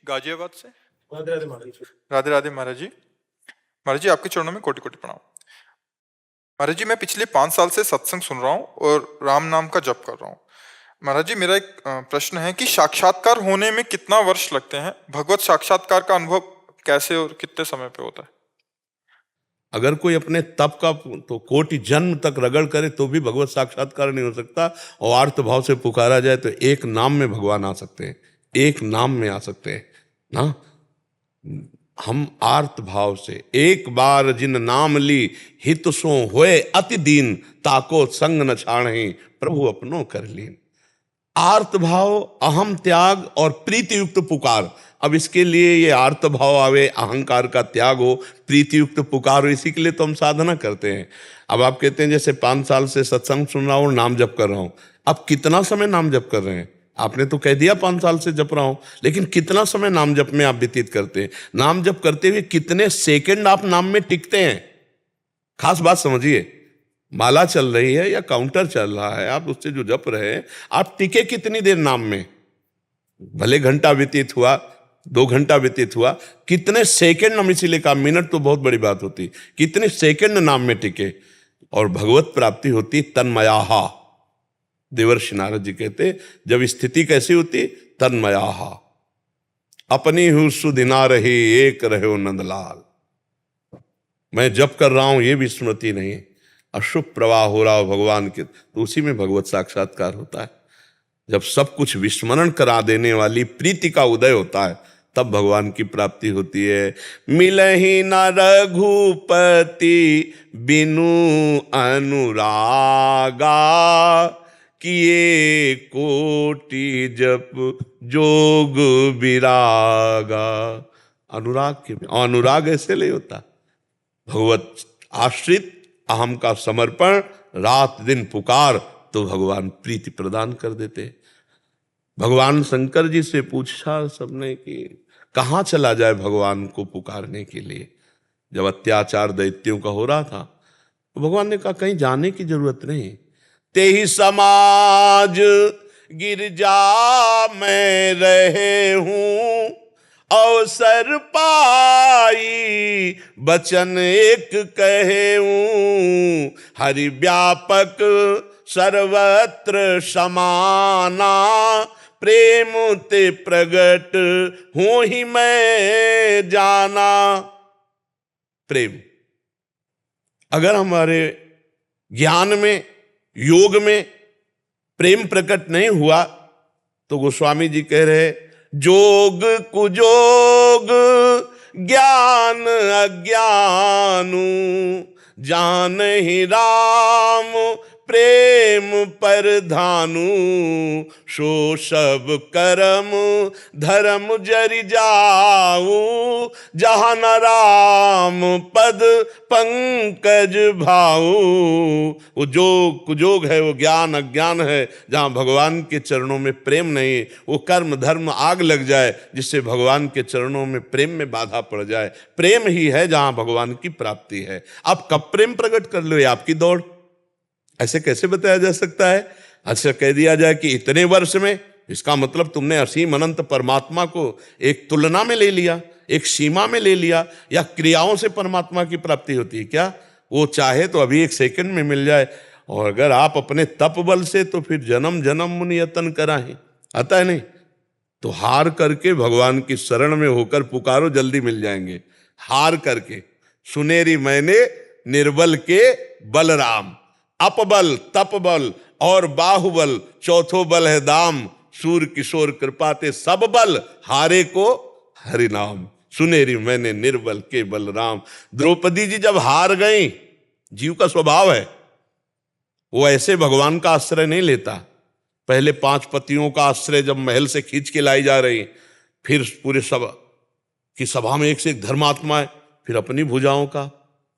गाजियाबाद से। राधे राधे महाराज। राधे राधे महाराज जी। महाराज जी आपके चरणों में कोटि कोटि प्रणाम। महाराज जी मैं पिछले 5 साल से सत्संग सुन रहा हूँ और राम नाम का जप कर रहा हूँ। महाराज जी मेरा एक प्रश्न है कि साक्षात्कार होने में कितना वर्ष लगते हैं? भगवत साक्षात्कार का अनुभव कैसे और कितने समय पे होता है? अगर कोई अपने तप का तो कोटि जन्म तक रगड़ करे तो भी भगवत साक्षात्कार नहीं हो सकता। और आर्त भाव से पुकारा जाए तो एक नाम में भगवान आ सकते हैं, एक नाम में आ सकते हैं ना। हम आर्त भाव से एक बार जिन नाम ली हित सो होए अति दीन, ताको संग न छाणे प्रभु अपनो कर लीन। आर्त भाव, अहम त्याग और प्रीति युक्त पुकार। अब इसके लिए ये आर्त भाव आवे, अहंकार का त्याग हो, प्रीति युक्त पुकार हो, इसी के लिए तो हम साधना करते हैं। अब आप कहते हैं जैसे 5 साल से सत्संग सुन रहा हूँ और नाम जप कर रहा हूँ। अब कितना समय नाम जप कर रहे हैं? आपने तो कह दिया 5 साल से जप रहा हूँ, लेकिन कितना समय नाम जप में आप व्यतीत करते हैं? नाम जप करते हुए कितने सेकंड आप नाम में टिकते हैं? खास बात समझिए, माला चल रही है या काउंटर चल रहा है, आप उससे जो जप रहे हैं, आप टिके कितनी देर नाम में? भले घंटा व्यतीत हुआ, 2 घंटा व्यतीत हुआ, कितने सेकंड हम, इसीलिए कहा मिनट तो बहुत बड़ी बात होती, कितने सेकंड नाम में टिके और भगवत प्राप्ति होती तन्मयाहा। देवर्षि नारद जी कहते जब स्थिति कैसी होती? तन्मयाहा। अपनी हूं सुधिना रही एक रहे नंदलाल। मैं जप कर रहा हूं ये भी स्मृति नहीं, अशुभ प्रवाह हो रहा हो भगवान के, तो उसी में भगवत साक्षात्कार होता है। जब सब कुछ विस्मरण करा देने वाली प्रीति का उदय होता है तब भगवान की प्राप्ति होती है। मिलहि न रघुपति बिनु अनुरागा, किए कोटि जप जोग विरागा। अनुराग के, अनुराग ऐसे नहीं होता, भगवत आश्रित अहम का समर्पण, रात दिन पुकार तो भगवान प्रीति प्रदान कर देते। भगवान शंकर जी से पूछा सबने कि कहाँ चला जाए भगवान को पुकारने के लिए। जब अत्याचार दैत्यों का हो रहा था तो भगवान ने कहा कहीं जाने की जरूरत नहीं, तेहि समाज गिरजा में रहे हूं, अवसर पाई बचन एक कहे हूं, हरि व्यापक सर्वत्र समाना, प्रेम ते प्रगट हूं ही मैं जाना। प्रेम अगर हमारे ज्ञान में, योग में प्रेम प्रकट नहीं हुआ तो गोस्वामी जी कह रहे जोग कुजोग ज्ञान अज्ञानु, जान ही राम प्रेम पर धानु, सो सब कर्म धर्म जरि जाऊ, जहाँ न राम पद पंकज भाऊ। वो जोग कुजोग है, वो ज्ञान अज्ञान है, जहाँ भगवान के चरणों में प्रेम नहीं, वो कर्म धर्म आग लग जाए जिससे भगवान के चरणों में प्रेम में बाधा पड़ जाए। प्रेम ही है जहाँ भगवान की प्राप्ति है। आप कब प्रेम प्रकट कर लो, ये आपकी दौड़। ऐसे कैसे बताया जा सकता है? अच्छा कह दिया जाए कि इतने वर्ष में, इसका मतलब तुमने असीम अनंत परमात्मा को एक तुलना में ले लिया, एक सीमा में ले लिया, या क्रियाओं से परमात्मा की प्राप्ति होती है क्या? वो चाहे तो अभी 1 सेकंड में मिल जाए, और अगर आप अपने तप बल से तो फिर जन्म जन्म मुनि यतन कराएं, आता है नहीं? तो हार करके भगवान की शरण में होकर पुकारो, जल्दी मिल जाएंगे। हार करके, सुनेरी मैंने निर्बल के बलराम, अपबल तपबल और बाहुबल, चौथो बल है दाम, सूर किशोर कृपाते सब बल, हारे को हरिनाम, सुनेरी मैंने निर्बल के बलराम। द्रौपदी जी जब हार गई, जीव का स्वभाव है वो ऐसे भगवान का आश्रय नहीं लेता। पहले 5 पतियों का आश्रय जब महल से खींच के लाई जा रही, फिर पूरे सभा में एक से एक धर्मात्मा है, फिर अपनी भुजाओं का,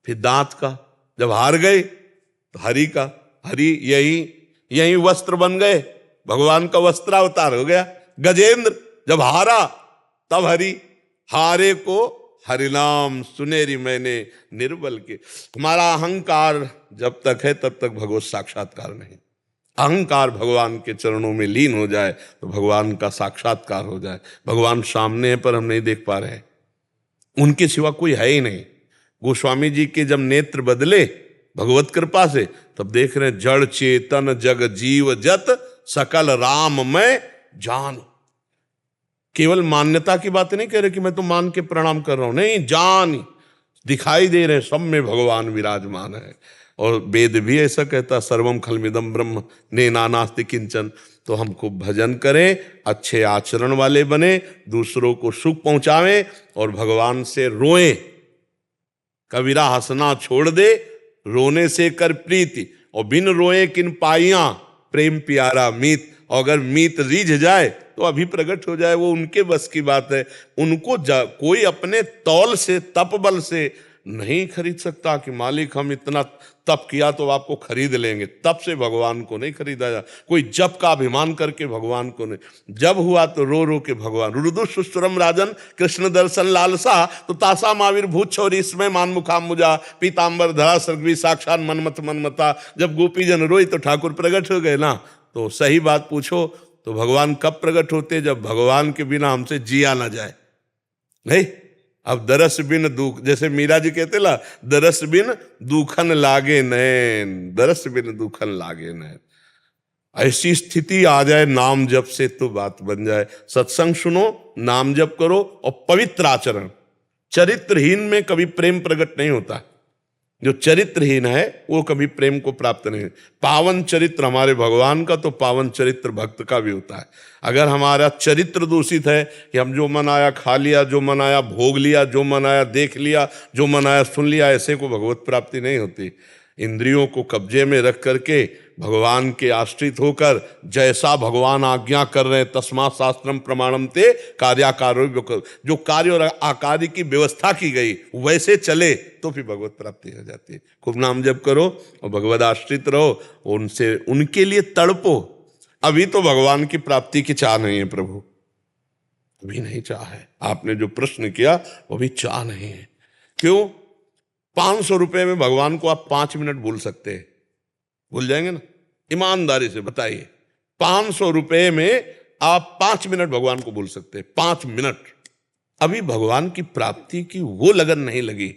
फिर दांत का। जब हार गए तो हरि का, हरि यही वस्त्र बन गए, भगवान का वस्त्रावतार हो गया। गजेंद्र जब हारा तब हरि, हारे को हरिनाम, सुनेरी मैंने निर्बल के। हमारा अहंकार जब तक है तब तक भगवत साक्षात्कार नहीं। अहंकार भगवान के चरणों में लीन हो जाए तो भगवान का साक्षात्कार हो जाए। भगवान सामने है पर हम नहीं देख पा रहे हैं, उनके सिवा कोई है ही नहीं। गोस्वामी जी के जब नेत्र बदले भगवत कृपा से, तब देख रहे हैं जड़ चेतन जग जीव जत सकल राम में जान। केवल मान्यता की बात नहीं कह रहे कि मैं तो मान के प्रणाम कर रहा हूं, नहीं, जान दिखाई दे रहे हैं, सब में भगवान विराजमान है। और वेद भी ऐसा कहता, सर्वम खलमिदम ब्रह्म ने नानास्ति किंचन। तो हम खूब भजन करें, अच्छे आचरण वाले बने, दूसरों को सुख पहुंचावें और भगवान से रोएं। कबीरा हंसना छोड़ दे, रोने से कर प्रीति, और बिन रोए किन पाइयां, प्रेम प्यारा मीत। और अगर मीत रीझ जाए तो अभी प्रकट हो जाए, वो उनके बस की बात है। उनको कोई अपने तौल से, तप बल से नहीं खरीद सकता कि मालिक हम इतना तप किया तो आपको खरीद लेंगे। तप से भगवान को नहीं खरीदा जा। कोई जप का अभिमान करके भगवान को नहीं। जब हुआ तो रो रो के भगवान, रुदु सुस्तुरम राजन कृष्ण दर्शन लालसा, तो तासा माविर भूत छोरी इसमें मान मुखाम मुजा, पीताम्बर धरा सर्गवी साक्षात मनमत मनमता। जब गोपीजन रोई तो ठाकुर प्रकट हो गए ना। तो सही बात पूछो तो भगवान कब प्रकट होते? जब भगवान के बिना हमसे जिया ना जाए। नहीं, अब दरस बिन दुख, जैसे मीरा जी कहते ला, दरस बिन दुखन लागे नैन, दरस बिन दुखन लागे नैन। ऐसी स्थिति आ जाए नाम जप से तो बात बन जाए। सत्संग सुनो, नाम जप करो और पवित्र आचरण। चरित्रहीन में कभी प्रेम प्रकट नहीं होता। जो चरित्रहीन है वो कभी प्रेम को प्राप्त नहीं। पावन चरित्र हमारे भगवान का, तो पावन चरित्र भक्त का भी होता है। अगर हमारा चरित्र दूषित है कि हम जो मन आया खा लिया, जो मन आया भोग लिया, जो मन आया देख लिया, जो मन आया सुन लिया, ऐसे को भगवत प्राप्ति नहीं होती। इंद्रियों को कब्जे में रख करके भगवान के आश्रित होकर जैसा भगवान आज्ञा कर रहे हैं, तस्मात् शास्त्रम प्रमाणम ते कार्याकारो, जो कार्य और आकार्य की व्यवस्था की गई वैसे चले तो फिर भगवत प्राप्ति हो जाती है। खूब नाम जप करो और भगवत आश्रित रहो, उनसे उनके लिए तड़पो। अभी तो भगवान की प्राप्ति की चाह नहीं है प्रभु, अभी नहीं चाह है। आपने जो प्रश्न किया वो भी चाह नहीं है। क्यों? 500 रुपए में भगवान को आप 5 मिनट भूल सकते हैं, भूल जाएंगे ना? ईमानदारी से बताइए, 500 रुपए में आप 5 मिनट भगवान को भूल सकते हैं? 5 मिनट। अभी भगवान की प्राप्ति की वो लगन नहीं लगी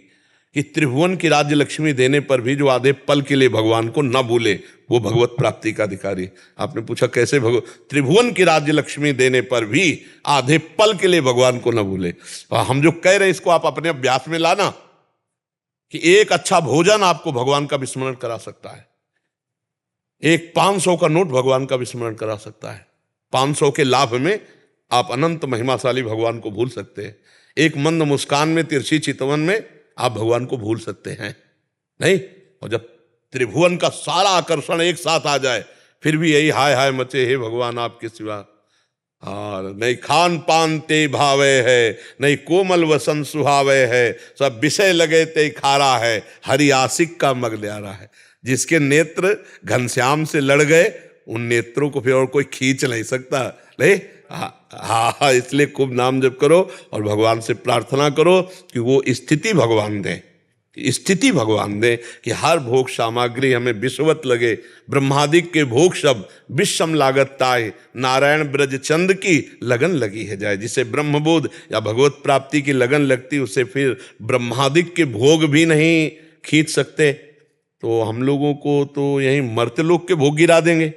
कि त्रिभुवन की राज्य लक्ष्मी देने पर भी जो आधे पल के लिए भगवान को न भूले, वो भगवत प्राप्ति का अधिकारी। आपने पूछा कैसे? त्रिभुवन की राज्य लक्ष्मी देने पर भी आधे पल के लिए भगवान को न भूले। हम जो कह रहे हैं इसको आप अपने अभ्यास में लाना कि एक अच्छा भोजन आपको भगवान का विस्मरण करा सकता है, एक 500 का नोट भगवान का विस्मरण करा सकता है। 500 के लाभ में आप अनंत महिमाशाली भगवान को भूल सकते हैं। एक मंद मुस्कान में, तिरछी चितवन में आप भगवान को भूल सकते हैं, नहीं? और जब त्रिभुवन का सारा आकर्षण एक साथ आ जाए फिर भी यही हाय हाय मचे, हे भगवान आपके सिवा। हाँ, नहीं खान पान ते भावे है, नहीं कोमल वसन सुहावे है, सब विषय लगे ते खारा है, हरि आशिक का मग न्यारा है। जिसके नेत्र घनश्याम से लड़ गए, उन नेत्रों को फिर और कोई खींच नहीं सकता। नहीं, हाँ, इसलिए खूब नाम जप करो और भगवान से प्रार्थना करो कि वो स्थिति भगवान दे, स्थिति भगवान दे कि हर भोग सामग्री हमें विषवत लगे। ब्रह्मादिक के भोग शब्द विषम लागत ताय, नारायण ब्रज चंद की लगन लगी है जाए। जिसे ब्रह्मबोध या भगवत प्राप्ति की लगन लगती, उसे फिर ब्रह्मादिक के भोग भी नहीं खींच सकते। तो हम लोगों को तो यहीं मर्त्यलोक के भोग गिरा देंगे।